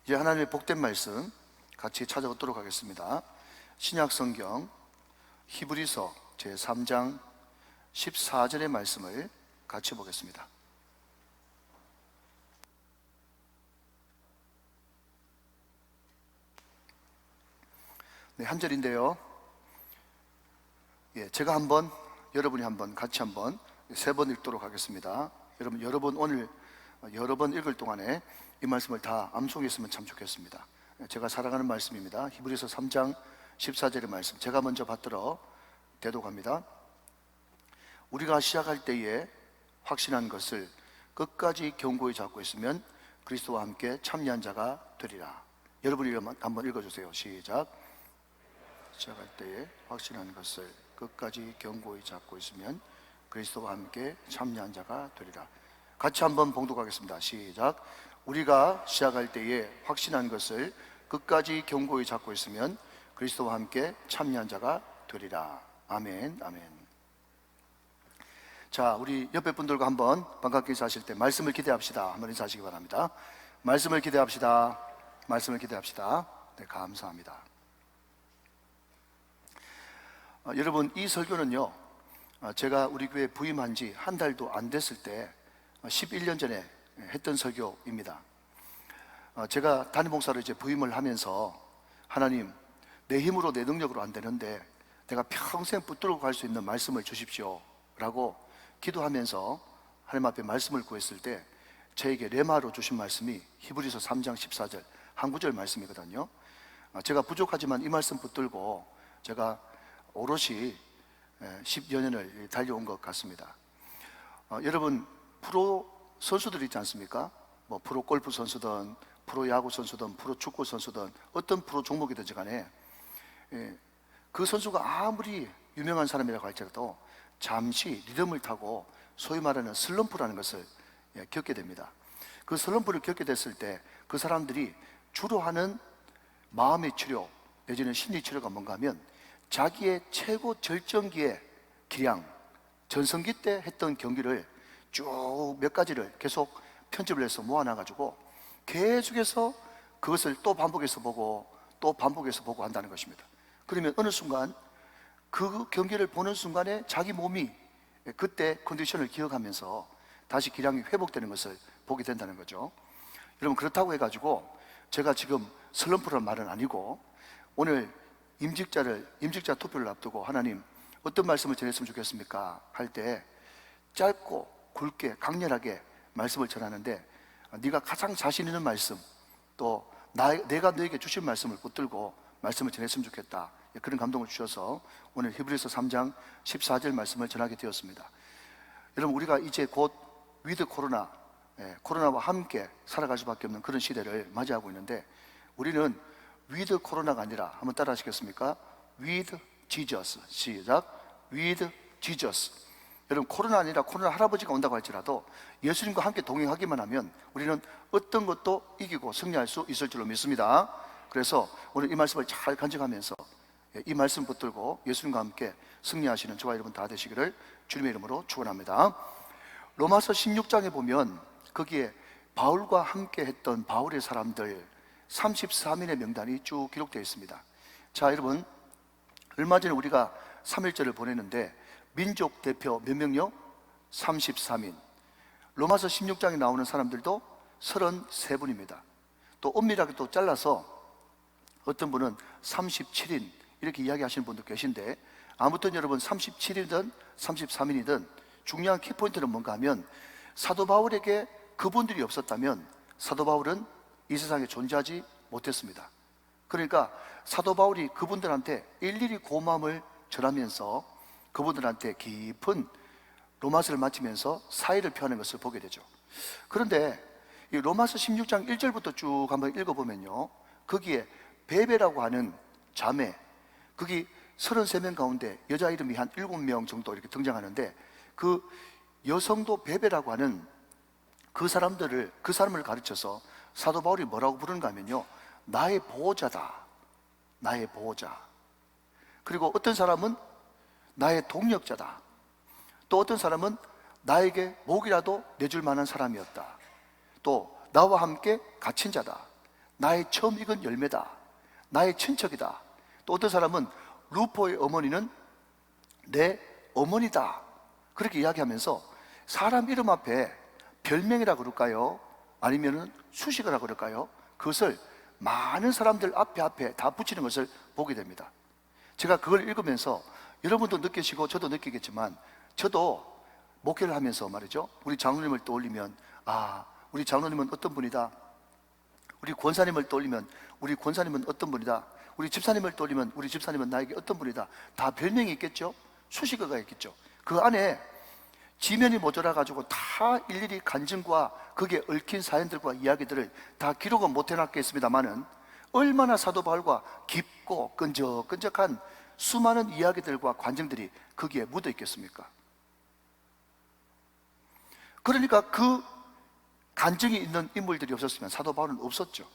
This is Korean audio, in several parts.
이제 하나님의 복된 말씀 같이 찾아보도록 하겠습니다. 신약 성경 히브리서 제3장 14절의 말씀을 같이 보겠습니다. 네, 한 절인데요. 제가 한번, 여러분이 한번, 같이 한번 세 번 읽도록 하겠습니다. 여러분 오늘 여러 번 읽을 동안에 이 말씀을 다 암송했으면 참 좋겠습니다. 제가 사랑하는 말씀입니다. 히브리서 3장 14절의 말씀, 제가 먼저 받들어 대독합니다. 우리가 시작할 때에 확신한 것을 끝까지 견고히 잡고 있으면 그리스도와 함께 참여한 자가 되리라. 여러분이 한번 읽어주세요. 시작. 시작할 때에 확신한 것을 끝까지 견고히 잡고 있으면 그리스도와 함께 참여한 자가 되리라. 같이 한번 봉독하겠습니다. 시작. 우리가 시작할 때에 확신한 것을 끝까지 견고히 잡고 있으면 그리스도와 함께 참여한 자가 되리라. 아멘, 아멘. 자, 우리 옆에 분들과 한번 반갑게 인사하실 때 말씀을 기대합시다. 한번 인사하시기 바랍니다. 말씀을 기대합시다. 말씀을 기대합시다. 네, 감사합니다. 여러분, 이 설교는요, 제가 우리 교회 부임한 지 한 달도 안 됐을 때 11년 전에 했던 설교입니다. 제가 담임 목사로 이제 부임을 하면서 하나님, 내 힘으로 내 능력으로 안 되는데 내가 평생 붙들고 갈 수 있는 말씀을 주십시오 라고 기도하면서 하나님 앞에 말씀을 구했을 때 저에게 레마로 주신 말씀이 히브리서 3장 14절 한 구절 말씀이거든요. 제가 부족하지만 이 말씀 붙들고 제가 오롯이 10여 년을 달려온 것 같습니다. 여러분, 프로 선수들 있지 않습니까? 뭐 프로 골프 선수든 프로 야구 선수든 프로 축구 선수든 어떤 프로 종목이든지 간에 그 선수가 아무리 유명한 사람이라고 할지라도 잠시 리듬을 타고 소위 말하는 슬럼프라는 것을 겪게 됩니다. 그 슬럼프를 겪게 됐을 때 그 사람들이 주로 하는 마음의 치료 내지는 심리 치료가 뭔가 하면 자기의 최고 절정기의 기량, 전성기 때 했던 경기를 쭉 몇 가지를 계속 편집을 해서 모아놔가지고 계속해서 그것을 또 반복해서 보고 또 반복해서 보고 한다는 것입니다. 그러면 어느 순간 그 경기를 보는 순간에 자기 몸이 그때 컨디션을 기억하면서 다시 기량이 회복되는 것을 보게 된다는 거죠. 여러분, 그렇다고 해가지고 제가 지금 슬럼프라는 말은 아니고 오늘 임직자 투표를 앞두고 하나님 어떤 말씀을 전했으면 좋겠습니까? 할 때 짧고 굵게 강렬하게 말씀을 전하는데 네가 가장 자신 있는 말씀 또 내가 너에게 주신 말씀을 붙들고 말씀을 전했으면 좋겠다, 그런 감동을 주셔서 오늘 히브리서 3장 14절 말씀을 전하게 되었습니다. 여러분, 우리가 이제 곧 위드 코로나와 함께 살아갈 수밖에 없는 그런 시대를 맞이하고 있는데 우리는 위드 코로나가 아니라 한번 따라 하시겠습니까? with Jesus. 시작. with Jesus. 여러분, 코로나 아니라 코로나 할아버지가 온다고 할지라도 예수님과 함께 동행하기만 하면 우리는 어떤 것도 이기고 승리할 수 있을 줄로 믿습니다. 그래서 오늘 이 말씀을 잘 간직하면서 이 말씀 붙들고 예수님과 함께 승리하시는 저와 여러분 다 되시기를 주님의 이름으로 축원합니다. 로마서 16장에 보면 거기에 바울과 함께 했던 바울의 사람들 33인의 명단이 쭉 기록되어 있습니다. 자, 여러분, 얼마 전에 우리가 3일절을 보냈는데 민족 대표 몇 명요? 33인. 로마서 16장에 나오는 사람들도 33분입니다. 또 엄밀하게 또 잘라서 어떤 분은 37인 이렇게 이야기하시는 분도 계신데 아무튼 여러분 37이든 33인이든 중요한 키포인트는 뭔가 하면 사도 바울에게 그분들이 없었다면 사도 바울은 이 세상에 존재하지 못했습니다. 그러니까 사도 바울이 그분들한테 일일이 고마움을 전하면서 그분들한테 깊은 로마서를 마치면서 사의를 표하는 것을 보게 되죠. 그런데 이 로마서 16장 1절부터 쭉 한번 읽어보면요, 거기에 베베라고 하는 자매, 거기 33명 가운데 여자 이름이 한 7명 정도 이렇게 등장하는데 그 여성도 베베라고 하는 그 사람을 가르쳐서 사도 바울이 뭐라고 부르는가 하면요, 나의 보호자다, 나의 보호자. 그리고 어떤 사람은 나의 동력자다, 또 어떤 사람은 나에게 목이라도 내줄 만한 사람이었다, 또 나와 함께 갇힌 자다, 나의 처음 익은 열매다, 나의 친척이다. 또 어떤 사람은 루포의 어머니는 내 어머니다, 그렇게 이야기하면서 사람 이름 앞에 별명이라 그럴까요? 아니면 수식이라 그럴까요? 그것을 많은 사람들 앞에 다 붙이는 것을 보게 됩니다. 제가 그걸 읽으면서 여러분도 느끼시고 저도 느끼겠지만, 저도 목회를 하면서 말이죠, 우리 장로님을 떠올리면 우리 장로님은 어떤 분이다, 우리 권사님을 떠올리면 우리 권사님은 어떤 분이다, 우리 집사님을 떠올리면 우리 집사님은 나에게 어떤 분이다. 다 별명이 있겠죠? 수식어가 있겠죠. 그 안에 지면이 모자라 가지고 다 일일이 간증과 거기에 얽힌 사연들과 이야기들을 다 기록은 못 해놨겠습니다만은, 얼마나 사도 바울과 깊고 끈적끈적한 수많은 이야기들과 관증들이 거기에 묻어 있겠습니까? 그러니까 그 간증이 있는 인물들이 없었으면 사도 바울은 없었죠.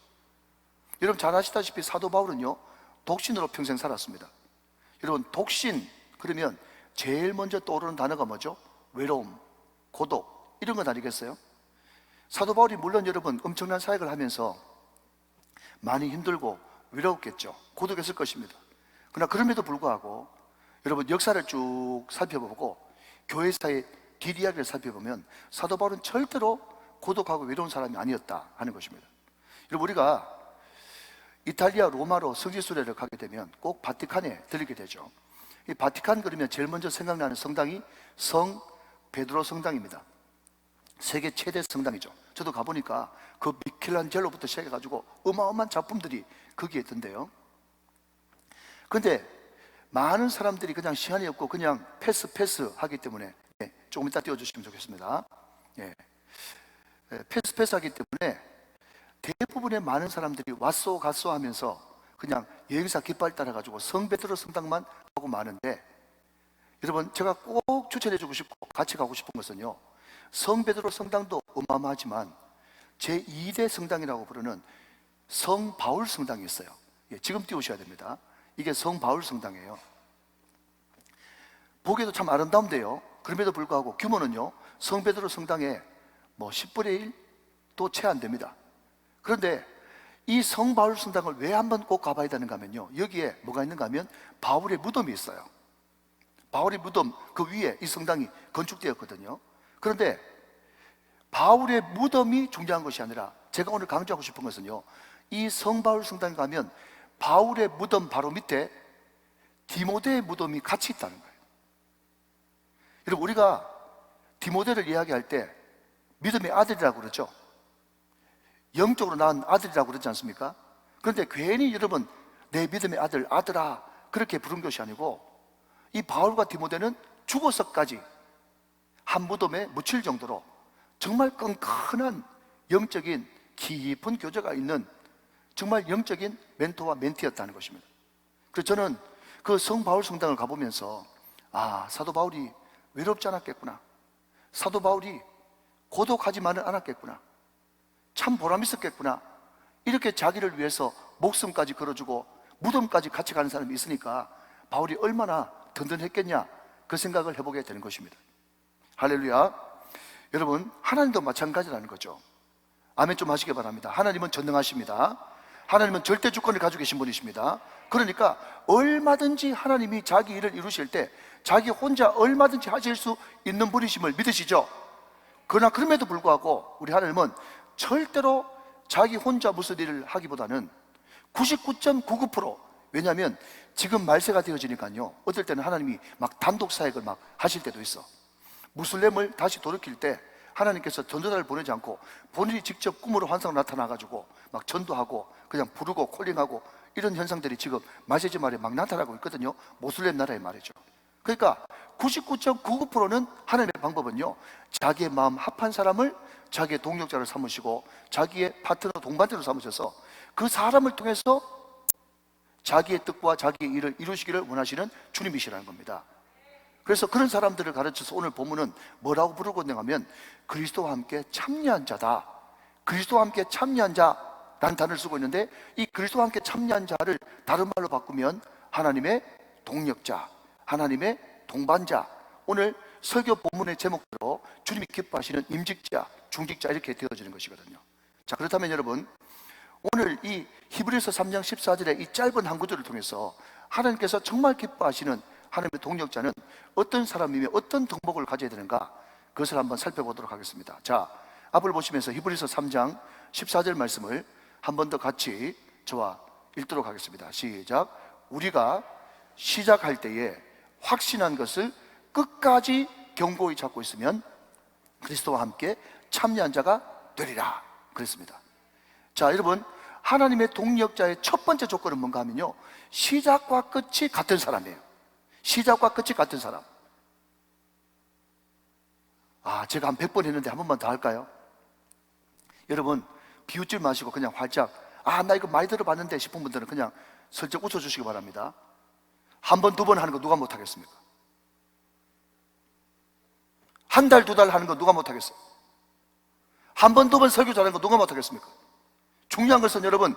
여러분 잘 아시다시피 사도 바울은요, 독신으로 평생 살았습니다. 여러분 독신 그러면 제일 먼저 떠오르는 단어가 뭐죠? 외로움, 고독, 이런 건 아니겠어요? 사도 바울이 물론 여러분 엄청난 사역을 하면서 많이 힘들고 외로웠겠죠. 고독했을 것입니다. 그러나 그럼에도 불구하고 여러분 역사를 쭉 살펴보고 교회사의 뒷이야기를 살펴보면 사도 바울은 절대로 고독하고 외로운 사람이 아니었다 하는 것입니다. 여러분 우리가 이탈리아 로마로 성지순례를 가게 되면 꼭 바티칸에 들리게 되죠. 이 바티칸 그러면 제일 먼저 생각나는 성당이 성 베드로 성당입니다. 세계 최대 성당이죠. 저도 가보니까 그 미켈란젤로부터 시작해가지고 어마어마한 작품들이 거기에 있던데요. 그런데 많은 사람들이 그냥 시간이 없고 그냥 패스 하기 때문에, 조금 이따 띄워주시면 좋겠습니다. 패스 하기 때문에 대부분의 많은 사람들이 왔소 갔소 하면서 그냥 여행사 깃발 따라가지고 성 베드로 성당만 가고 마는데, 여러분 제가 꼭 추천해주고 싶고 같이 가고 싶은 것은요, 성 베드로 성당도 어마어마하지만 제2대 성당이라고 부르는 성 바울 성당이 있어요. 지금 띄우셔야 됩니다. 이게 성 바울 성당이에요. 보기에도 참 아름다운데요, 그럼에도 불구하고 규모는요 성 베드로 성당의 10분의 1도 채 안 됩니다. 그런데 이 성 바울 성당을 왜 한번 꼭 가봐야 되는가 하면요, 여기에 뭐가 있는가 하면 바울의 무덤이 있어요. 바울의 무덤 그 위에 이 성당이 건축되었거든요. 그런데 바울의 무덤이 중요한 것이 아니라 제가 오늘 강조하고 싶은 것은요, 이 성 바울 성당에 가면 바울의 무덤 바로 밑에 디모데의 무덤이 같이 있다는 거예요. 여러분 우리가 디모데를 이야기할 때 믿음의 아들이라고 그러죠. 영적으로 낳은 아들이라고 그러지 않습니까? 그런데 괜히 여러분 내 믿음의 아들, 아들아 그렇게 부른 것이 아니고, 이 바울과 디모데는 죽어서까지 한 무덤에 묻힐 정도로 정말 끈끈한 영적인 깊은 교제가 있는 정말 영적인 멘토와 멘티였다는 것입니다. 그래서 저는 그 성 바울 성당을 가보면서 사도 바울이 외롭지 않았겠구나, 사도 바울이 고독하지만은 않았겠구나, 참 보람 있었겠구나, 이렇게 자기를 위해서 목숨까지 걸어주고 무덤까지 같이 가는 사람이 있으니까 바울이 얼마나 든든했겠냐, 그 생각을 해보게 되는 것입니다. 할렐루야. 여러분 하나님도 마찬가지라는 거죠. 아멘 좀 하시기 바랍니다. 하나님은 전능하십니다. 하나님은 절대 주권을 가지고 계신 분이십니다. 그러니까 얼마든지 하나님이 자기 일을 이루실 때 자기 혼자 얼마든지 하실 수 있는 분이심을 믿으시죠? 그러나 그럼에도 불구하고 우리 하나님은 절대로 자기 혼자 무슨 일을 하기보다는 99.99%, 왜냐하면 지금 말세가 되어지니까요, 어떨 때는 하나님이 막 단독 사역을 막 하실 때도 있어. 무슬림을 다시 돌이킬 때 하나님께서 전도자를 보내지 않고 본인이 직접 꿈으로 환상으로 나타나가지고 막 전도하고 그냥 부르고 콜링하고 이런 현상들이 지금 마세지 말에 막 나타나고 있거든요. 모슬렘 나라의 말이죠. 그러니까 99.99%는 하나님의 방법은요, 자기의 마음 합한 사람을 자기의 동력자를 삼으시고 자기의 파트너 동반자로 삼으셔서 그 사람을 통해서 자기의 뜻과 자기의 일을 이루시기를 원하시는 주님이시라는 겁니다. 그래서 그런 사람들을 가르쳐서 오늘 본문은 뭐라고 부르고 있냐면 그리스도와 함께 참여한 자다. 그리스도와 함께 참여한 자라는 단어를 쓰고 있는데, 이 그리스도와 함께 참여한 자를 다른 말로 바꾸면 하나님의 동력자, 하나님의 동반자, 오늘 설교 본문의 제목대로 주님이 기뻐하시는 임직자, 중직자 이렇게 되어지는 것이거든요. 자, 그렇다면 여러분 오늘 이 히브리서 3장 14절의 이 짧은 한 구절을 통해서 하나님께서 정말 기뻐하시는 하나님의 동력자는 어떤 사람이며 어떤 덕목을 가져야 되는가, 그것을 한번 살펴보도록 하겠습니다. 자, 앞을 보시면서 히브리서 3장 14절 말씀을 한 번 더 같이 저와 읽도록 하겠습니다. 시작. 우리가 시작할 때에 확신한 것을 끝까지 견고히 잡고 있으면 그리스도와 함께 참여한 자가 되리라 그랬습니다. 자, 여러분, 하나님의 동력자의 첫 번째 조건은 뭔가 하면요, 시작과 끝이 같은 사람이에요. 시작과 끝이 같은 사람. 제가 한 100번 했는데 한 번만 더 할까요? 여러분, 비웃지 마시고 그냥 활짝, 나 이거 많이 들어봤는데 싶은 분들은 그냥 슬쩍 웃어주시기 바랍니다. 한 번, 두 번 하는 거 누가 못하겠습니까? 한 달, 두 달 하는 거 누가 못하겠어요? 한 번, 두 번 설교 잘하는 거 누가 못하겠습니까? 중요한 것은 여러분,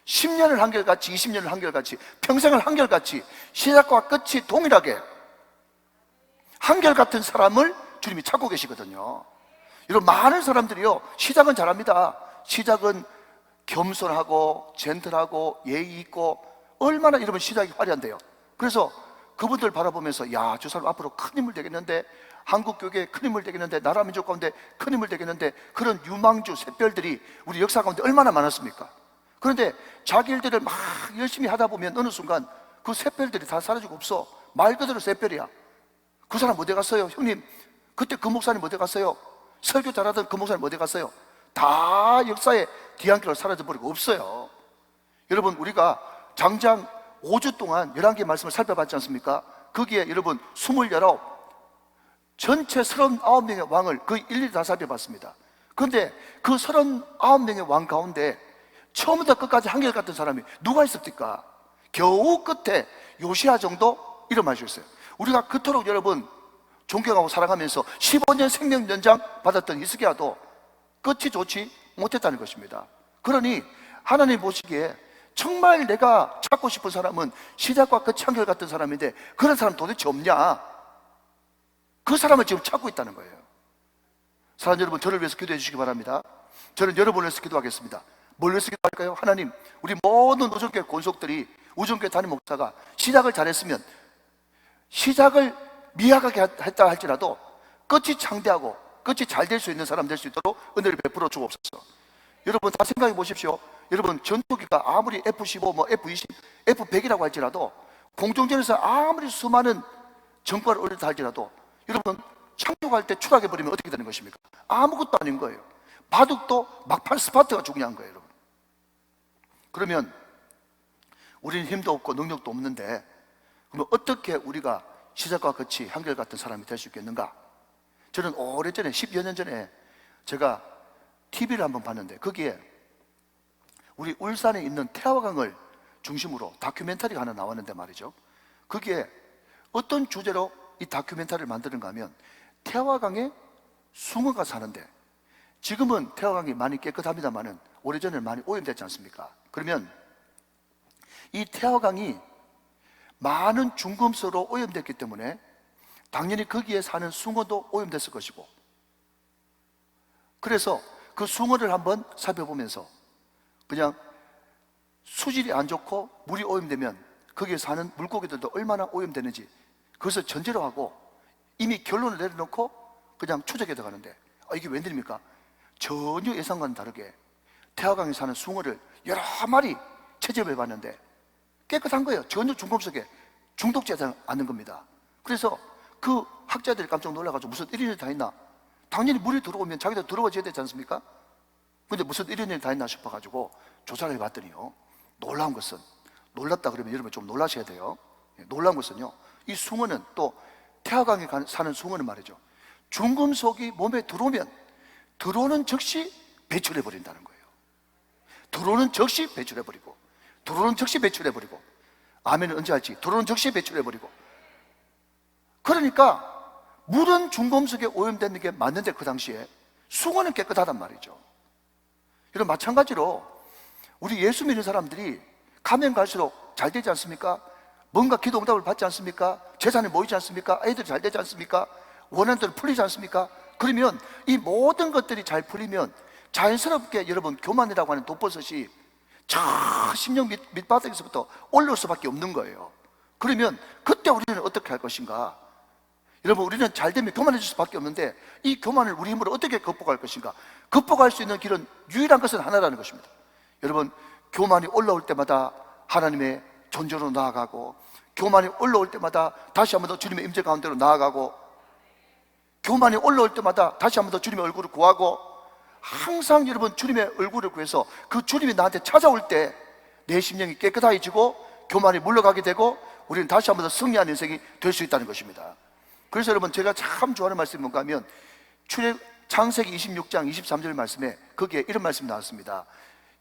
10년을 한결같이, 20년을 한결같이, 평생을 한결같이, 시작과 끝이 동일하게 한결같은 사람을 주님이 찾고 계시거든요. 여러분, 많은 사람들이요, 시작은 잘합니다. 시작은 겸손하고 젠틀하고 예의 있고, 얼마나 여러분 시작이 화려한데요. 그래서 그분들 바라보면서, 야, 저 사람 앞으로 큰 힘을 되겠는데, 한국 교회에 큰 힘을 되겠는데, 나라 민족 가운데 큰 힘을 되겠는데, 그런 유망주 샛별들이 우리 역사 가운데 얼마나 많았습니까? 그런데 자기 일들을 막 열심히 하다 보면 어느 순간 그 샛별들이 다 사라지고 없어. 말 그대로 샛별이야. 그 사람 어디 갔어요? 형님, 그때 그 목사님 어디 갔어요? 설교 잘하던 그 목사님 어디 갔어요? 다 역사의 뒤안길로 사라져버리고 없어요. 여러분, 우리가 장장 5주 동안 11개의 말씀을 살펴봤지 않습니까? 거기에 여러분 29, 전체 39명의 왕을 거의 일일이 다 살펴봤습니다. 그런데 그 39명의 왕 가운데 처음부터 끝까지 한결같은 사람이 누가 있었을까? 겨우 끝에 요시야 정도 일어나셨어요. 우리가 그토록 여러분 존경하고 사랑하면서 15년 생명 연장 받았던 히스기야도 끝이 좋지 못했다는 것입니다. 그러니 하나님 보시기에 정말 내가 찾고 싶은 사람은 시작과 끝이 한결같은 사람인데, 그런 사람 도대체 없냐? 그 사람을 지금 찾고 있다는 거예요. 사랑하는 여러분, 저를 위해서 기도해 주시기 바랍니다. 저는 여러분을 위해서 기도하겠습니다. 뭘 위해서 기도할까요? 하나님, 우리 모든 우정교회 권속들이, 우정교회 담임 목사가 시작을 잘했으면, 시작을 미약하게 했다 할지라도 끝이 창대하고 끝이 잘 될 수 있는 사람 될 수 있도록 은혜를 베풀어 주옵소서. 여러분 다 생각해 보십시오. 여러분, 전투기가 아무리 F-15, F-20, F-100이라고 할지라도, 공중전에서 아무리 수많은 전과를 올렸다 할지라도, 여러분 착륙할 때 추락해버리면 어떻게 되는 것입니까? 아무것도 아닌 거예요. 바둑도 막판 스파트가 중요한 거예요, 여러분. 그러면 우리는 힘도 없고 능력도 없는데, 그러면 어떻게 우리가 시작과 끝이 한결같은 사람이 될 수 있겠는가? 저는 오래전에, 10여 년 전에 제가 TV를 한번 봤는데, 거기에 우리 울산에 있는 태화강을 중심으로 다큐멘터리가 하나 나왔는데 말이죠. 거기에 어떤 주제로 이 다큐멘터리를 만드는가 하면, 태화강에 숭어가 사는데, 지금은 태화강이 많이 깨끗합니다만은 오래전에 많이 오염됐지 않습니까? 그러면 이 태화강이 많은 중금속으로 오염됐기 때문에 당연히 거기에 사는 숭어도 오염됐을 것이고, 그래서 그 숭어를 한번 살펴보면서 그냥 수질이 안 좋고 물이 오염되면 거기에 사는 물고기들도 얼마나 오염되는지 그것을 전제로 하고 이미 결론을 내려놓고 그냥 추적해 들어가는데, 이게 웬일입니까? 전혀 예상과는 다르게 태화강에 사는 숭어를 여러 마리 채집해 봤는데 깨끗한 거예요. 전혀 중금속에 중독되지 않는 겁니다. 그래서 그 학자들이 깜짝 놀라가지고 무슨 이런 일이 다 있나? 당연히 물이 들어오면 자기도 들어와줘야 되지 않습니까? 근데 무슨 이런 일이 다 있나 싶어가지고 조사를 해봤더니요, 놀라운 것은, 놀랍다 그러면 여러분 좀 놀라셔야 돼요. 놀라운 것은요, 이 숭어는, 또 태화강에 사는 숭어는 말이죠, 중금속이 몸에 들어오면 들어오는 즉시 배출해버린다는 거예요. 들어오는 즉시 배출해버리고, 들어오는 즉시 배출해버리고, 아멘은 언제 할지, 들어오는 즉시 배출해버리고. 그러니까 물은 중금속에 오염되는 게 맞는데 그 당시에 숭어는 깨끗하단 말이죠. 이런 마찬가지로 우리 예수 믿는 사람들이 가면 갈수록 잘 되지 않습니까? 뭔가 기도 응답을 받지 않습니까? 재산이 모이지 않습니까? 아이들이 잘 되지 않습니까? 원하는 대로 풀리지 않습니까? 그러면 이 모든 것들이 잘 풀리면 자연스럽게 여러분 교만이라고 하는 독버섯이 저 심령 밑바닥에서부터 올라올 수밖에 없는 거예요. 그러면 그때 우리는 어떻게 할 것인가? 여러분, 우리는 잘 되면 교만해질 수밖에 없는데 이 교만을 우리 힘으로 어떻게 극복할 것인가? 극복할 수 있는 길은 유일한 것은 하나라는 것입니다. 여러분, 교만이 올라올 때마다 하나님의 존재로 나아가고, 교만이 올라올 때마다 다시 한 번 더 주님의 임재 가운데로 나아가고, 교만이 올라올 때마다 다시 한 번 더 주님의 얼굴을 구하고, 항상 여러분 주님의 얼굴을 구해서 그 주님이 나한테 찾아올 때 내 심령이 깨끗해지고 교만이 물러가게 되고 우리는 다시 한 번 더 승리하는 인생이 될 수 있다는 것입니다. 그래서 여러분, 제가 참 좋아하는 말씀이 뭔가 하면 창세기 26장 23절 말씀에 거기에 이런 말씀이 나왔습니다.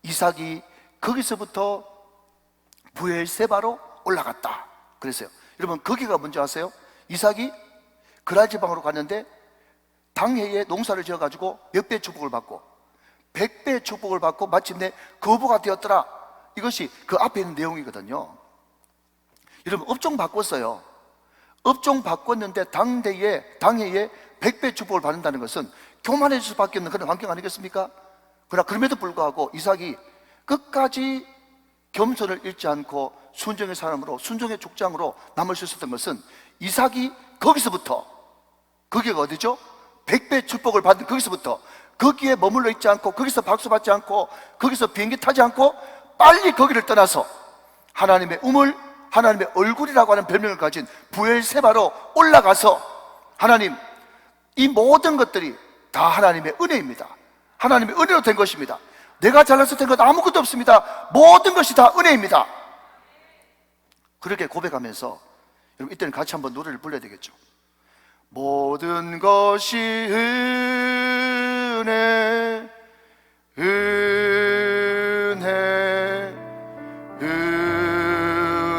이삭이 거기서부터 부엘세바로 올라갔다 그랬어요. 여러분, 거기가 뭔지 아세요? 이삭이 그랄 지방으로 갔는데 당해에 농사를 지어가지고 몇 배 축복을 받고 100배 축복을 받고 마침내 거부가 되었더라. 이것이 그 앞에 있는 내용이거든요. 여러분, 업종 바꿨어요. 업종 바꿨는데 당해에 100배 축복을 받는다는 것은 교만해질 수밖에 없는 그런 환경 아니겠습니까? 그러나 그럼에도 불구하고 이삭이 끝까지 겸손을 잃지 않고 순종의 사람으로, 순종의 족장으로 남을 수 있었던 것은 이삭이 거기서부터, 거기가 어디죠? 100배 축복을 받은 거기서부터, 거기에 머물러 있지 않고, 거기서 박수 받지 않고, 거기서 비행기 타지 않고 빨리 거기를 떠나서 하나님의 우물, 하나님의 얼굴이라고 하는 별명을 가진 부엘세바로 올라가서, 하나님, 이 모든 것들이 다 하나님의 은혜입니다. 하나님의 은혜로 된 것입니다. 내가 잘나서 된 것 아무것도 없습니다. 모든 것이 다 은혜입니다. 그렇게 고백하면서 여러분, 이때는 같이 한번 노래를 불러야 되겠죠. 모든 것이 은혜, 은혜,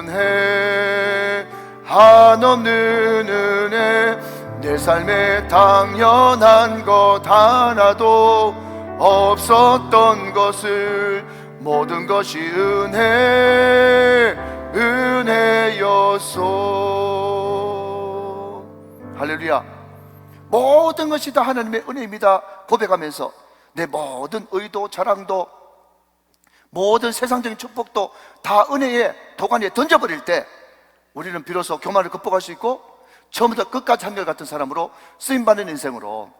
은혜, 한없는 은혜, 내 삶에 당연한 것 하나도 없었던 것을 모든 것이 은혜, 은혜였소. 할렐루야. 모든 것이 다 하나님의 은혜입니다 고백하면서 내 모든 의도, 자랑도, 모든 세상적인 축복도 다 은혜의 도가니에 던져버릴 때 우리는 비로소 교만을 극복할 수 있고 처음부터 끝까지 한결같은 사람으로 쓰임받는 인생으로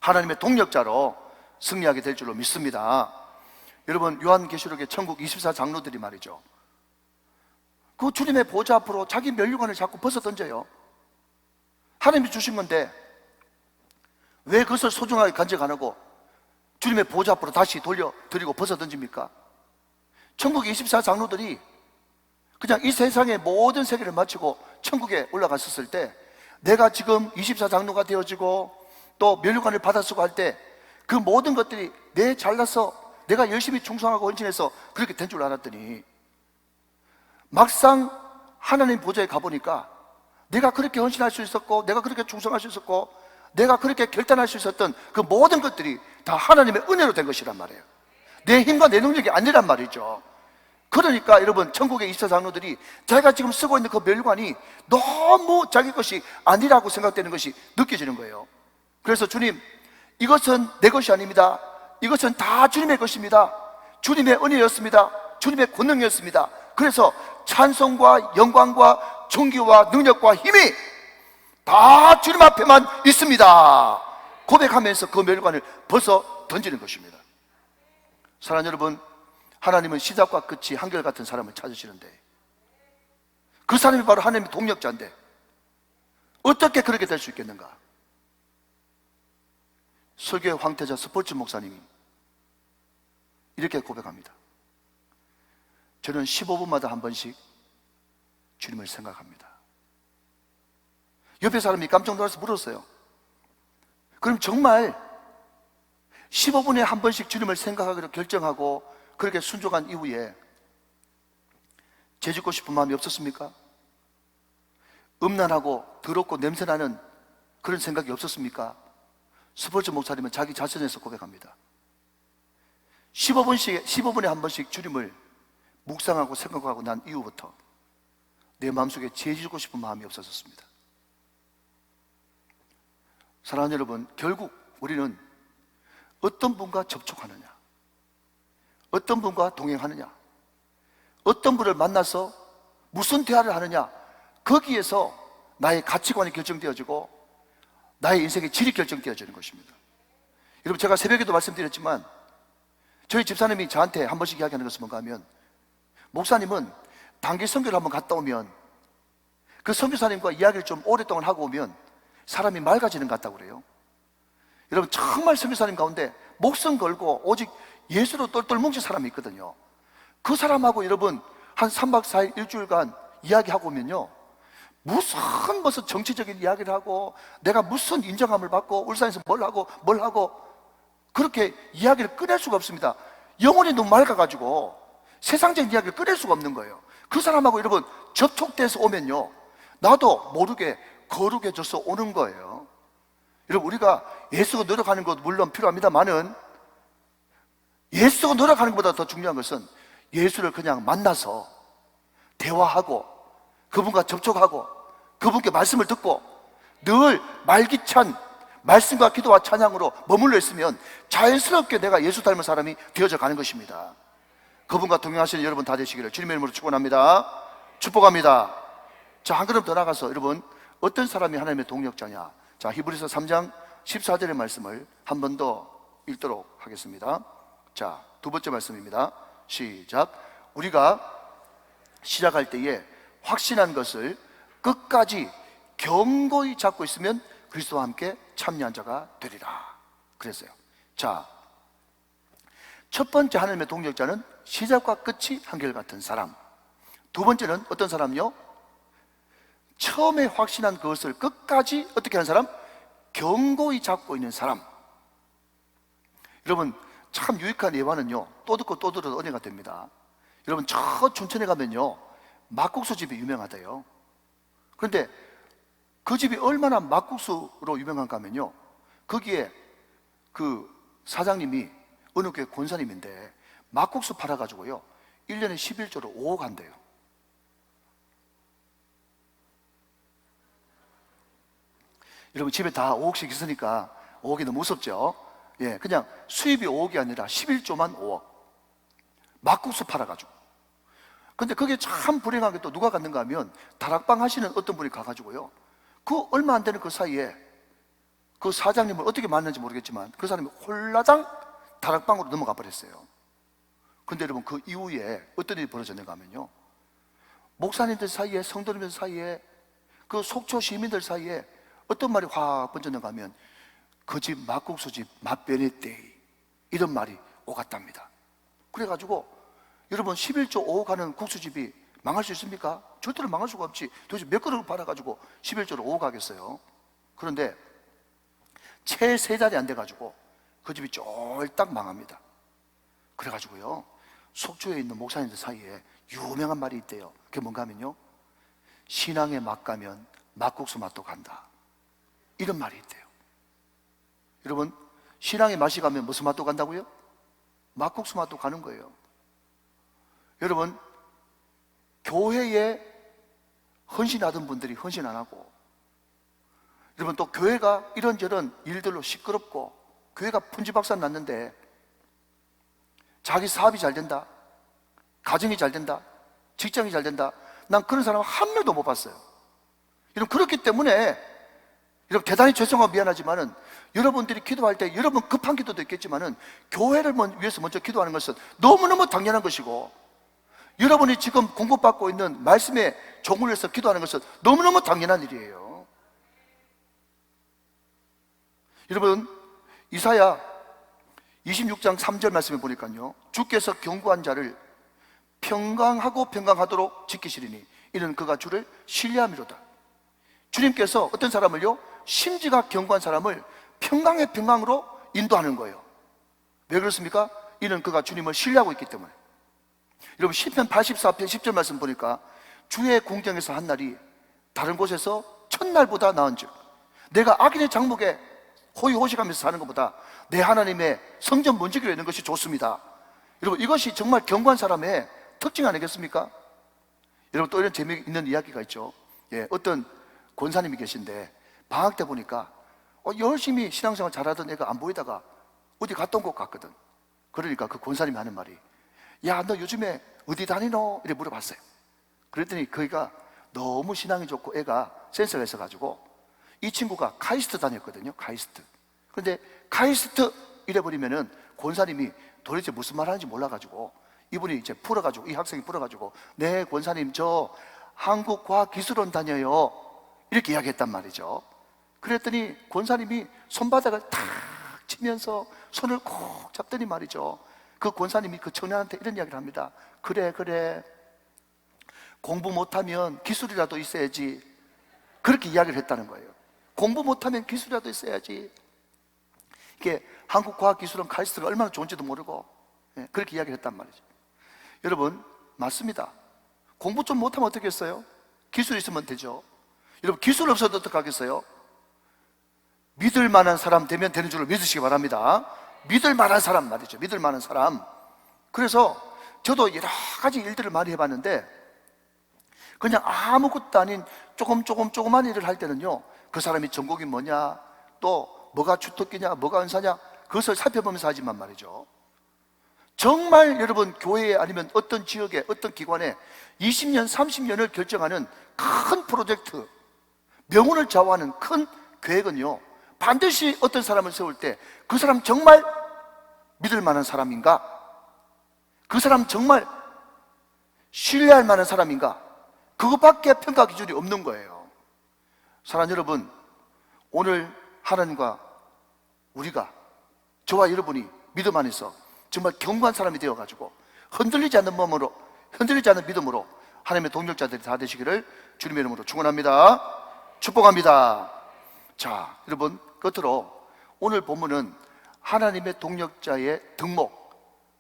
하나님의 동력자로 승리하게 될 줄로 믿습니다. 여러분, 요한계시록의 천국 24장로들이 말이죠, 그 주님의 보좌 앞으로 자기 면류관을 자꾸 벗어 던져요. 하나님이 주신 건데 왜 그것을 소중하게 간직 안 하고 주님의 보좌 앞으로 다시 돌려드리고 벗어 던집니까? 천국 24장로들이 그냥 이 세상의 모든 세계를 마치고 천국에 올라갔었을 때 내가 지금 24장로가 되어지고 또 면류관을 받아 쓰고 할 때 그 모든 것들이 내 잘나서 내가 열심히 충성하고 헌신해서 그렇게 된 줄 알았더니 막상 하나님 보좌에 가보니까 내가 그렇게 헌신할 수 있었고 내가 그렇게 충성할 수 있었고 내가 그렇게 결단할 수 있었던 그 모든 것들이 다 하나님의 은혜로 된 것이란 말이에요. 내 힘과 내 능력이 아니란 말이죠. 그러니까 여러분, 천국의 24장로들이 자기가 지금 쓰고 있는 그 면류관이 너무 자기 것이 아니라고 생각되는 것이 느껴지는 거예요. 그래서 주님, 이것은 내 것이 아닙니다. 이것은 다 주님의 것입니다. 주님의 은혜였습니다. 주님의 권능이었습니다. 그래서 찬송과 영광과 존귀와 능력과 힘이 다 주님 앞에만 있습니다 고백하면서 그 면류관을 벗어 던지는 것입니다. 사랑하는 여러분, 하나님은 시작과 끝이 한결같은 사람을 찾으시는데 그 사람이 바로 하나님의 동력자인데 어떻게 그렇게 될 수 있겠는가? 설교의 황태자 스폴츠 목사님이 이렇게 고백합니다. 저는 15분마다 한 번씩 주님을 생각합니다. 옆에 사람이 깜짝 놀라서 물었어요. 그럼 정말 15분에 한 번씩 주님을 생각하기로 결정하고 그렇게 순종한 이후에 죄짓고 싶은 마음이 없었습니까? 음란하고 더럽고 냄새나는 그런 생각이 없었습니까? 스폴츠 목사님은 자기 자신에서 고백합니다. 15분에 한 번씩 주님을 묵상하고 생각하고 난 이후부터 내 마음속에 죄짓고 싶은 마음이 없어졌습니다. 사랑하는 여러분, 결국 우리는 어떤 분과 접촉하느냐, 어떤 분과 동행하느냐, 어떤 분을 만나서 무슨 대화를 하느냐, 거기에서 나의 가치관이 결정되어지고 나의 인생의 질이 결정되어지는 것입니다. 여러분, 제가 새벽에도 말씀드렸지만 저희 집사님이 저한테 한 번씩 이야기하는 것은 뭔가 하면, 목사님은 단기 선교를 한번 갔다 오면 그 선교사님과 이야기를 좀 오랫동안 하고 오면 사람이 맑아지는 것 같다고 그래요. 여러분, 정말 선교사님 가운데 목숨 걸고 오직 예수로 똘똘 뭉친 사람이 있거든요. 그 사람하고 여러분 한 3박 4일 일주일간 이야기하고 오면요, 무슨 정치적인 이야기를 하고 내가 무슨 인정함을 받고 울산에서 뭘 하고 그렇게 이야기를 꺼낼 수가 없습니다. 영혼이 너무 맑아가지고 세상적인 이야기를 꺼낼 수가 없는 거예요. 그 사람하고 여러분 접촉돼서 오면요, 나도 모르게 거룩해져서 오는 거예요. 여러분, 우리가 예수가 노력하는 것 물론 필요합니다만은 예수가 노력하는 것보다 더 중요한 것은 예수를 그냥 만나서 대화하고 그분과 접촉하고 그분께 말씀을 듣고 늘 말기찬 말씀과 기도와 찬양으로 머물러 있으면 자연스럽게 내가 예수 닮은 사람이 되어져 가는 것입니다. 그분과 동행하시는 여러분 다 되시기를 주님의 이름으로 축원합니다. 축복합니다. 자, 한 걸음 더 나가서 여러분, 어떤 사람이 하나님의 동력자냐? 자, 히브리서 3장 14절의 말씀을 한 번 더 읽도록 하겠습니다. 자, 두 번째 말씀입니다. 시작. 우리가 시작할 때에 확신한 것을 끝까지 견고히 잡고 있으면 그리스도와 함께 참여한 자가 되리라 그랬어요. 자, 첫 번째 하나님의 동력자는 시작과 끝이 한결같은 사람. 두 번째는 어떤 사람요? 처음에 확신한 그것을 끝까지 어떻게 하는 사람? 견고히 잡고 있는 사람. 여러분, 참 유익한 예화는요, 또 듣고 또 들어도 은혜가 됩니다. 여러분, 저 춘천에 가면요, 막국수 집이 유명하대요. 그런데 그 집이 얼마나 막국수로 유명한가 하면요, 거기에 그 사장님이 어느 교회 권사님인데 막국수 팔아가지고요 1년에 11조로 5억 한대요. 여러분, 집에 다 5억씩 있으니까 5억이 너무 무섭죠? 예, 그냥 수입이 5억이 아니라 11조만 5억. 막국수 팔아가지고. 근데 그게 참 불행하게 또 누가 갔는가 하면 다락방 하시는 어떤 분이 가가지고요, 그 얼마 안 되는 그 사이에 그 사장님을 어떻게 만났는지 모르겠지만 그 사람이 홀라당 다락방으로 넘어가 버렸어요. 근데 여러분, 그 이후에 어떤 일이 벌어졌는가 하면요, 목사님들 사이에, 성도님들 사이에, 그 속초 시민들 사이에 어떤 말이 확 번졌는가 하면 그 집 막국수집 맛배냈대, 이런 말이 오갔답니다. 그래가지고 여러분, 11조 5억 하는 국수집이 망할 수 있습니까? 절대로 망할 수가 없지. 도대체 몇 그릇을 팔아가지고 11조로 5억 하겠어요? 그런데 채 세 달이 안 돼가지고 그 집이 쫄딱 망합니다. 그래가지고요, 속초에 있는 목사님들 사이에 유명한 말이 있대요. 그게 뭔가 하면요, 신앙의 맛 가면 막국수 맛도 간다, 이런 말이 있대요. 여러분, 신앙의 맛이 가면 무슨 맛도 간다고요? 막국수 맛도 가는 거예요. 여러분, 교회에 헌신하던 분들이 헌신 안 하고, 여러분, 또 교회가 이런저런 일들로 시끄럽고 교회가 풍지박산 났는데 자기 사업이 잘 된다, 가정이 잘 된다, 직장이 잘 된다, 난 그런 사람 한 명도 못 봤어요. 여러분, 그렇기 때문에 여러분, 대단히 죄송하고 미안하지만은 여러분들이 기도할 때 여러분 급한 기도도 있겠지만은 교회를 위해서 먼저 기도하는 것은 너무너무 당연한 것이고, 여러분이 지금 공급받고 있는 말씀의 종을 위해서 기도하는 것은 너무너무 당연한 일이에요. 여러분, 이사야 26장 3절 말씀에 보니까요, 주께서 견고한 자를 평강하고 평강하도록 지키시리니 이는 그가 주를 신뢰함이로다. 주님께서 어떤 사람을요, 심지가 견고한 사람을 평강의 평강으로 인도하는 거예요. 왜 그렇습니까? 이는 그가 주님을 신뢰하고 있기 때문에. 여러분, 시편 84편 10절 말씀 보니까 주의 궁정에서 한 날이 다른 곳에서 첫날보다 나은즉 내가 악인의 장목에 호의호식하면서 사는 것보다 내 하나님의 성전 문지기로 있는 것이 좋습니다. 여러분, 이것이 정말 견고한 사람의 특징 아니겠습니까? 여러분, 또 이런 재미있는 이야기가 있죠. 예, 어떤 권사님이 계신데 방학 때 보니까 열심히 신앙생활 잘하던 애가 안 보이다가 어디 갔다 온 것 같거든. 그러니까 그 권사님이 하는 말이, 야, 너 요즘에 어디 다니노? 이렇게 물어봤어요. 그랬더니 그이가 너무 신앙이 좋고 애가 센스가 있어가지고 이 친구가 카이스트 다녔거든요. 카이스트. 그런데 카이스트 이래버리면은 권사님이 도대체 무슨 말 하는지 몰라가지고 이분이 이제 풀어가지고, 이 학생이 풀어가지고, 네 권사님 저 한국과학기술원 다녀요 이렇게 이야기했단 말이죠. 그랬더니 권사님이 손바닥을 탁 치면서 손을 콕 잡더니 말이죠, 그 권사님이 그 청년한테 이런 이야기를 합니다. 그래 공부 못하면 기술이라도 있어야지. 그렇게 이야기를 했다는 거예요. 공부 못하면 기술이라도 있어야지. 이게 한국과학기술원 카이스트가 얼마나 좋은지도 모르고 그렇게 이야기를 했단 말이죠. 여러분, 맞습니다. 공부 좀 못하면 어떻겠어요? 기술 있으면 되죠. 여러분, 기술 없어도 어떡하겠어요? 믿을 만한 사람 되면 되는 줄을 믿으시기 바랍니다. 믿을 만한 사람 말이죠. 믿을 만한 사람. 그래서 저도 여러 가지 일들을 많이 해봤는데 그냥 아무것도 아닌 조그만 일을 할 때는요, 그 사람이 전공이 뭐냐, 또 뭐가 주특기냐, 뭐가 은사냐, 그것을 살펴보면서 하지만 말이죠, 정말 여러분 교회에 아니면 어떤 지역에 어떤 기관에 20년 30년을 결정하는 큰 프로젝트, 명운을 좌우하는 큰 계획은요, 반드시 어떤 사람을 세울 때 그 사람 정말 믿을 만한 사람인가, 그 사람 정말 신뢰할 만한 사람인가, 그것밖에 평가 기준이 없는 거예요. 사랑하는 여러분, 오늘 하나님과 우리가, 저와 여러분이 믿음 안에서 정말 견고한 사람이 되어가지고 흔들리지 않는 몸으로, 흔들리지 않는 믿음으로 하나님의 동력자들이 다 되시기를 주님의 이름으로 축원합니다. 축복합니다. 자, 여러분, 끝으로 오늘 본문은 하나님의 동력자의 등목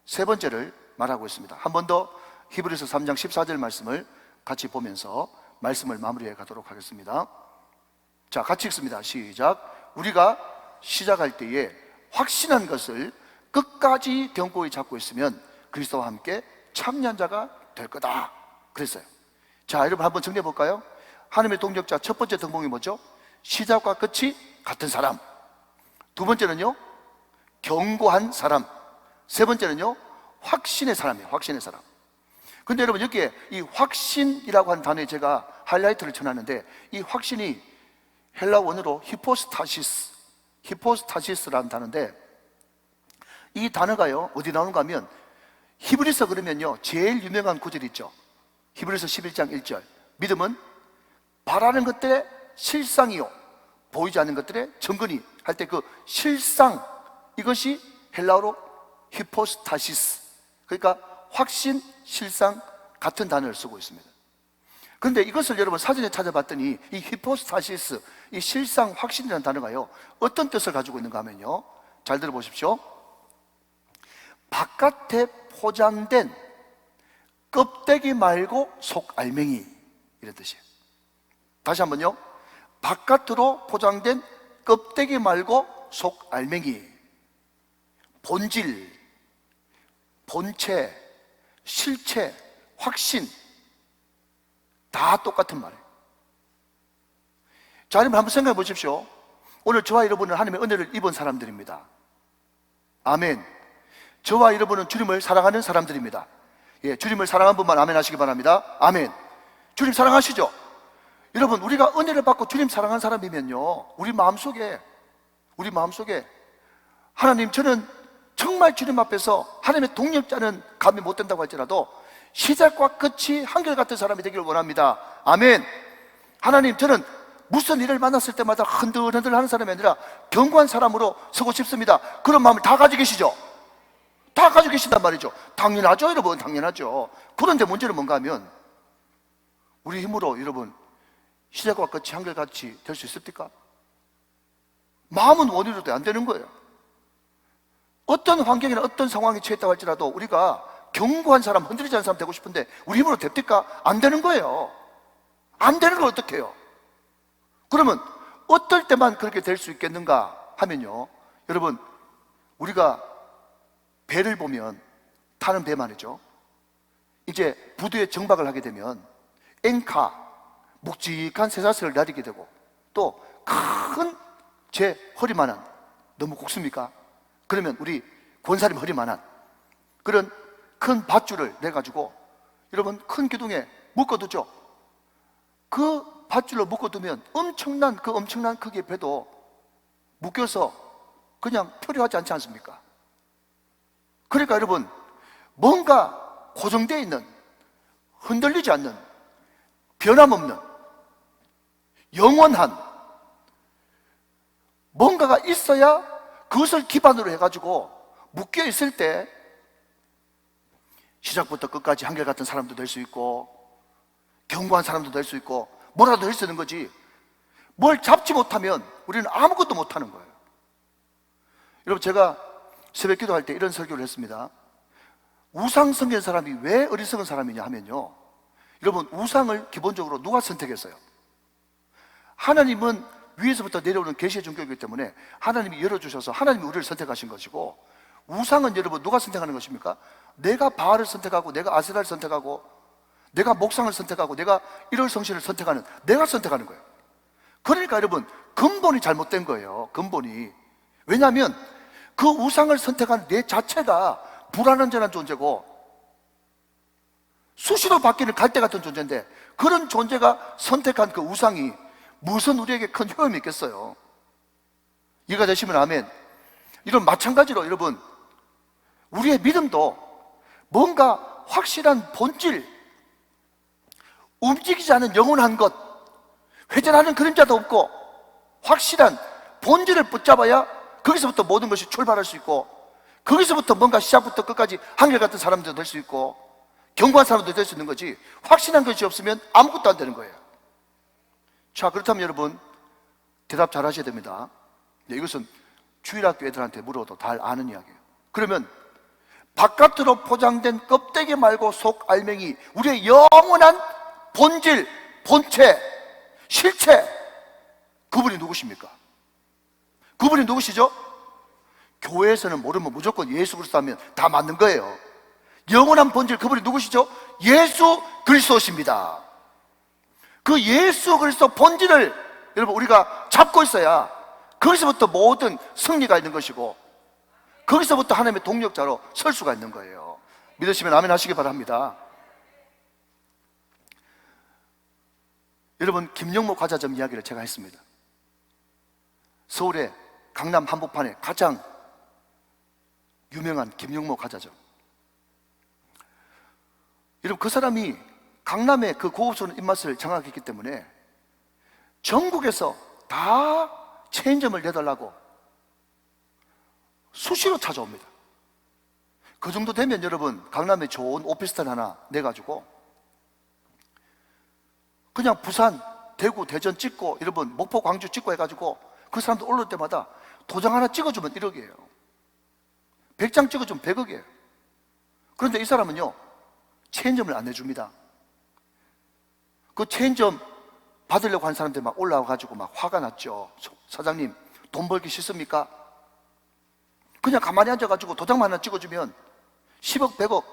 세 번째를 말하고 있습니다. 한 번 더 히브리서 3장 14절 말씀을 같이 보면서 말씀을 마무리해 가도록 하겠습니다. 자, 같이 읽습니다. 시작. 우리가 시작할 때에 확신한 것을 끝까지 견고히 잡고 있으면 그리스도와 함께 참여자가 될 거다 그랬어요. 자, 여러분 한번 정리해 볼까요? 하나님의 동력자 첫 번째 등목이 뭐죠? 시작과 끝이 같은 사람. 두 번째는요, 견고한 사람. 세 번째는요, 확신의 사람이에요. 확신의 사람. 근데 여러분, 여기에 이 확신이라고 하는 단어에 제가 하이라이트를 쳐놨는데, 이 확신이 헬라 원어로 히포스타시스라는 단어인데, 이 단어가요 어디 나오는가 하면 히브리서, 그러면요 제일 유명한 구절이 있죠. 히브리서 11장 1절, 믿음은 바라는 것들의 실상이요 보이지 않는 것들의 증거니 할 때 그 실상, 이것이 헬라어로 히포스타시스, 그러니까 확신, 실상 같은 단어를 쓰고 있습니다. 그런데 이것을 여러분 사전에 찾아봤더니 이 히포스타시스, 이 실상, 확신이라는 단어가요 어떤 뜻을 가지고 있는가 하면요, 잘 들어보십시오. 바깥에 포장된 껍데기 말고 속 알맹이, 이런 뜻이에요. 다시 한번요. 바깥으로 포장된 껍데기 말고 속 알맹이. 본질, 본체, 실체, 확신, 다 똑같은 말이에요. 자, 여러분 한번 생각해 보십시오. 오늘 저와 여러분은 하나님의 은혜를 입은 사람들입니다. 아멘. 저와 여러분은 주님을 사랑하는 사람들입니다. 예, 주님을 사랑한 분만 아멘 하시기 바랍니다. 아멘. 주님 사랑하시죠? 여러분, 우리가 은혜를 받고 주님 사랑한 사람이면요, 우리 마음속에 하나님, 저는 정말 주님 앞에서 하나님의 동력자는 감이 못 된다고 할지라도 시작과 끝이 한결같은 사람이 되기를 원합니다. 아멘. 하나님, 저는 무슨 일을 만났을 때마다 흔들흔들 하는 사람이 아니라 견고한 사람으로 서고 싶습니다. 그런 마음을 다 가지고 계시죠? 다 가지고 계신단 말이죠. 당연하죠, 여러분. 당연하죠. 그런데 문제는 뭔가 하면 우리 힘으로 여러분 시작과 끝이 한결같이 될 수 있습니까? 마음은 원이로도 안 되는 거예요. 어떤 환경이나 어떤 상황에 처했다고 할지라도 우리가 견고한 사람, 흔들리지 않는 사람 되고 싶은데 우리 힘으로 됩니까? 안 되는 거예요. 안 되는 걸 어떻게 해요? 그러면 어떨 때만 그렇게 될 수 있겠는가 하면요, 여러분, 우리가 배를 보면, 타는 배 말이죠, 이제 부두에 정박을 하게 되면 앵카, 묵직한 쇠사슬을 내리게 되고 또 큰 제 허리만한, 너무 굵습니까? 그러면 우리 권사님 허리만한 그런 큰 밧줄을 내가지고 여러분 큰 기둥에 묶어두죠. 그 밧줄로 묶어두면 엄청난 크기의 배도 묶여서 그냥 표류하지 않지 않습니까? 그러니까 여러분 뭔가 고정되어 있는, 흔들리지 않는, 변함없는, 영원한 뭔가가 있어야 그것을 기반으로 해가지고 묶여 있을 때 시작부터 끝까지 한결같은 사람도 될 수 있고 견고한 사람도 될 수 있고 뭐라도 될 수 있는 거지. 뭘 잡지 못하면 우리는 아무것도 못하는 거예요. 여러분, 제가 새벽 기도할 때 이런 설교를 했습니다. 우상 섬기는 사람이 왜 어리석은 사람이냐 하면요, 여러분, 우상을 기본적으로 누가 선택했어요? 하나님은 위에서부터 내려오는 계시의 종교이기 때문에 하나님이 열어주셔서 하나님이 우리를 선택하신 것이고, 우상은 여러분 누가 선택하는 것입니까? 내가 바알을 선택하고 내가 아세라를 선택하고 내가 목상을 선택하고 내가 일월 성신을 선택하는, 내가 선택하는 거예요. 그러니까 여러분 근본이 잘못된 거예요. 근본이. 왜냐하면 그 우상을 선택한 내 자체가 불완전한 존재고 수시로 바뀌는 갈대 같은 존재인데, 그런 존재가 선택한 그 우상이 무슨 우리에게 큰 효험이 있겠어요? 이해가 되시면 아멘. 이런 마찬가지로 여러분, 우리의 믿음도 뭔가 확실한 본질, 움직이지 않은 영원한 것, 회전하는 그림자도 없고 확실한 본질을 붙잡아야 거기서부터 모든 것이 출발할 수 있고, 거기서부터 뭔가 시작부터 끝까지 한결같은 사람도 될 수 있고 견고한 사람도 될 수 있는 거지, 확신한 것이 없으면 아무것도 안 되는 거예요. 자, 그렇다면 여러분 대답 잘 하셔야 됩니다. 이것은 주일학교 애들한테 물어도 다 아는 이야기예요. 그러면 바깥으로 포장된 껍데기 말고 속 알맹이, 우리의 영원한 본질, 본체, 실체, 그분이 누구십니까? 그분이 누구시죠? 교회에서는 모르면 무조건 예수 그리스도 하면 다 맞는 거예요. 영원한 본질, 그분이 누구시죠? 예수 그리스도십니다. 그 예수 그리스도 본질을 여러분 우리가 잡고 있어야 거기서부터 모든 승리가 있는 것이고 거기서부터 하나님의 동력자로 설 수가 있는 거예요. 믿으시면 아멘 하시기 바랍니다. 여러분, 김영모 과자점 이야기를 제가 했습니다. 서울의 강남 한복판에 가장 유명한 김영모 과자점. 여러분, 그 사람이 강남의 그 고급스러운 입맛을 장악했기 때문에 전국에서 다 체인점을 내달라고 수시로 찾아옵니다. 그 정도 되면 여러분 강남에 좋은 오피스텔 하나 내가지고 그냥 부산, 대구, 대전 찍고 여러분 목포, 광주 찍고 해가지고 그 사람들 올라올 때마다 도장 하나 찍어주면 1억이에요 100장 찍어주면 100억이에요 그런데 이 사람은요 체인점을 안 내줍니다. 그 체인점 받으려고 한 사람들 막 올라와가지고 막 화가 났죠. 사장님 돈 벌기 싫습니까? 그냥 가만히 앉아가지고 도장만 하나 찍어주면 10억, 100억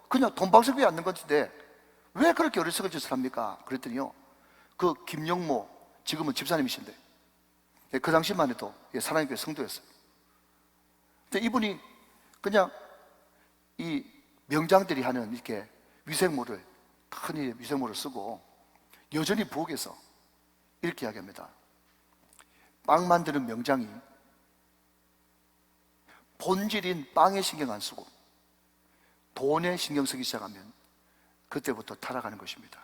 그냥 돈 방석에 앉는 건데 왜 그렇게 어리석은 짓을 합니까? 그랬더니요, 그 김영모 지금은 집사님이신데 그 당시만 해도 사랑의 교회 성도였어요. 근데 이분이 그냥 이 명장들이 하는 이렇게 위생모를, 큰 위생모를 쓰고 여전히 부엌에서 이렇게 이야기합니다. 빵 만드는 명장이 본질인 빵에 신경 안 쓰고 돈에 신경 쓰기 시작하면 그때부터 타락하는 것입니다.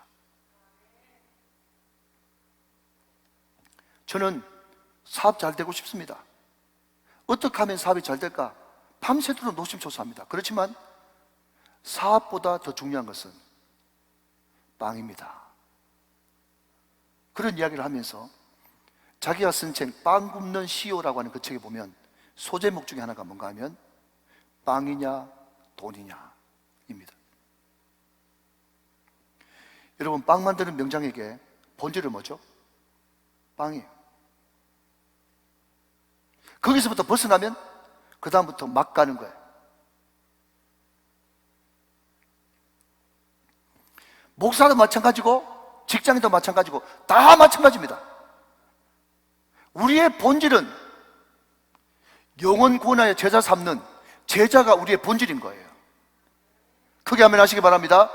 저는 사업 잘 되고 싶습니다. 어떻게 하면 사업이 잘 될까? 밤새도록 노심초사합니다. 그렇지만 사업보다 더 중요한 것은 빵입니다. 그런 이야기를 하면서 자기가 쓴 책 빵 굽는 CEO라고 하는 그 책에 보면 소제목 중에 하나가 뭔가 하면 빵이냐 돈이냐 입니다. 여러분, 빵 만드는 명장에게 본질은 뭐죠? 빵이에요. 거기서부터 벗어나면 그 다음부터 막 가는 거예요. 목사도 마찬가지고 직장인도 마찬가지고 다 마찬가지입니다. 우리의 본질은 영혼 구원하여 제자 삼는 제자가 우리의 본질인 거예요. 크게 하면 하시기 바랍니다.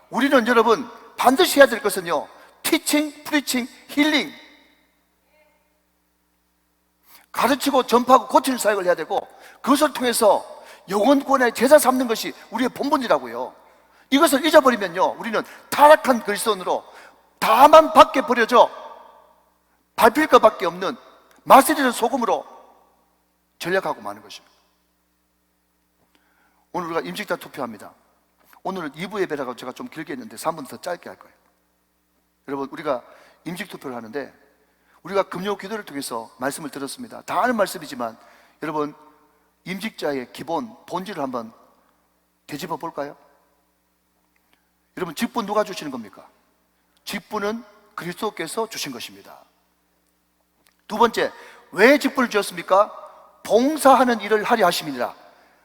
우리는 여러분 반드시 해야 될 것은요, 티칭, 프리칭, 힐링, 가르치고 전파하고 고치는 사역을 해야 되고, 그것을 통해서 영혼 구원의 제자 삼는 것이 우리의 본분이라고요. 이것을 잊어버리면요, 우리는 타락한 그리스도인으로 다만 밖에 버려져 밟힐 것밖에 없는 마스리는 소금으로 전략하고 마는 것입니다. 오늘 우리가 임직자 투표합니다. 오늘은 2부 예배라고 제가 좀 길게 했는데 3분 더 짧게 할 거예요. 여러분, 우리가 임직 투표를 하는데, 우리가 금요 기도를 통해서 말씀을 들었습니다. 다 아는 말씀이지만 여러분, 임직자의 기본 본질을 한번 되짚어 볼까요? 여러분, 직분 누가 주시는 겁니까? 직분은 그리스도께서 주신 것입니다. 두 번째, 왜 직분을 주셨습니까? 봉사하는 일을 하려 하심이니라.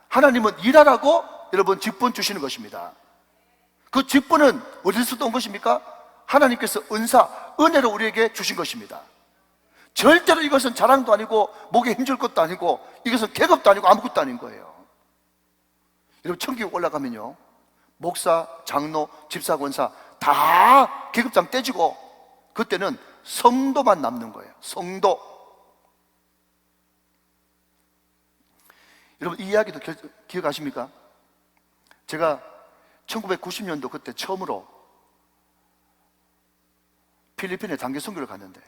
하나님은 일하라고 여러분 직분 주시는 것입니다. 그 직분은 어디서 온 것입니까? 하나님께서 은사, 은혜로 우리에게 주신 것입니다. 절대로 이것은 자랑도 아니고 목에 힘줄 것도 아니고 이것은 계급도 아니고 아무것도 아닌 거예요. 여러분, 천국에 올라가면요, 목사, 장로, 집사, 권사 다 계급장 떼지고 그때는 성도만 남는 거예요. 성도. 여러분, 이 이야기도 기억하십니까? 제가 1990년도 그때 처음으로 필리핀에 단기 선교를 갔는데,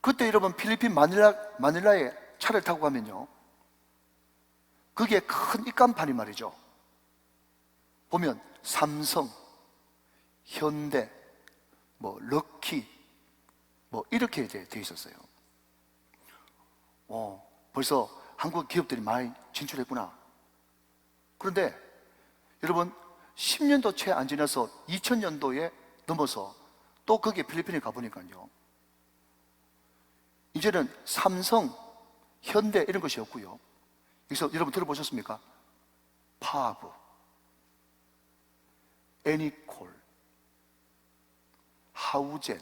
그때 여러분 필리핀 마닐라에 차를 타고 가면요, 그게 큰 입간판이 말이죠, 보면 삼성, 현대, 뭐 럭키, 뭐 이렇게 돼 있었어요. 벌써 한국 기업들이 많이 진출했구나. 그런데 여러분, 10년도 채 안 지나서 2000년도에 넘어서 또 거기에 필리핀에 가보니까요, 이제는 삼성, 현대 이런 것이 없고요, 여기서 여러분 들어보셨습니까? 파브, 애니콜, 하우젠.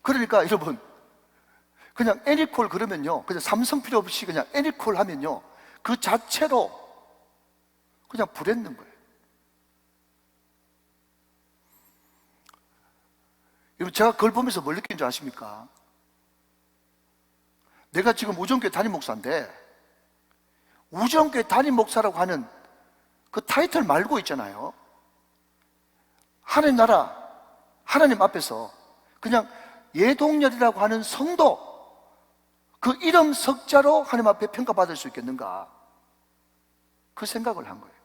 그러니까 여러분, 그냥 애니콜 그러면요, 그냥 삼성 필요 없이 그냥 애니콜 하면요, 그 자체로 그냥 브랜드인 거예요. 여러분, 제가 그걸 보면서 뭘 느낀 줄 아십니까? 내가 지금 우정교회 담임 목사인데, 우정교회 담임 목사라고 하는 그 타이틀 말고 있잖아요, 하나님 나라, 하나님 앞에서 그냥 예동열이라고 하는 성도, 그 이름 석자로 하나님 앞에 평가받을 수 있겠는가, 그 생각을 한 거예요.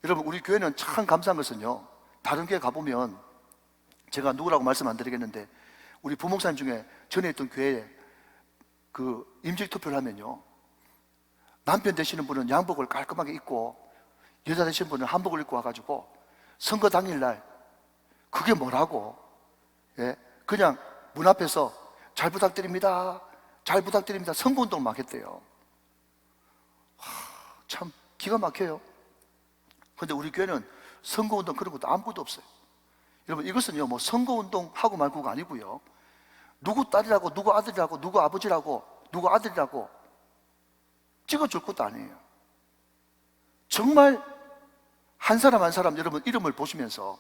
여러분, 우리 교회는 참 감사한 것은요, 다른 교회 가보면, 제가 누구라고 말씀 안 드리겠는데, 우리 부목사님 중에 전에 있던 교회에 그 임직 투표를 하면요, 남편 되시는 분은 양복을 깔끔하게 입고, 여자 되시는 분은 한복을 입고 와가지고 선거 당일날 그게 뭐라고, 그냥 문 앞에서 잘 부탁드립니다, 잘 부탁드립니다, 선거운동 막 했대요. 참 기가 막혀요. 그런데 우리 교회는 선거운동 그런 것도 아무것도 없어요. 여러분, 이것은요, 뭐 선거운동 하고 말고가 아니고요, 누구 딸이라고, 누구 아들이라고, 누구 아버지라고, 누구 아들이라고 찍어줄 것도 아니에요. 정말 한 사람 한 사람 여러분 이름을 보시면서,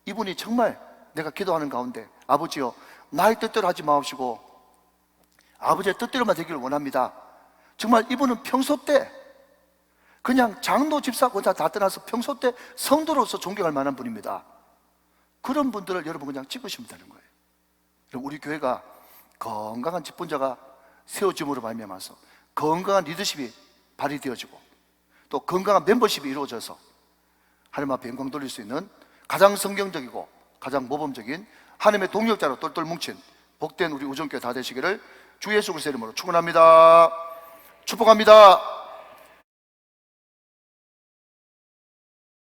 이분이 정말 내가 기도하는 가운데, 아버지요, 나의 뜻대로 하지 마옵시고 아버지의 뜻대로만 되기를 원합니다. 정말 이분은 평소 때 그냥 장로, 집사, 권사 다 떠나서 평소 때 성도로서 존경할 만한 분입니다. 그런 분들을 여러분 그냥 찍으시면 되는 거예요. 우리 교회가 건강한 집권자가 세워짐으로 말미암아서 건강한 리더십이 발휘되어지고, 또 건강한 멤버십이 이루어져서 하나님 앞에 영광 돌릴 수 있는 가장 성경적이고 가장 모범적인 하나님의 동역자로 똘똘 뭉친 복된 우리 우정교회 다 되시기를 주 예수 그리스도의 이름으로 축원합니다. 축복합니다.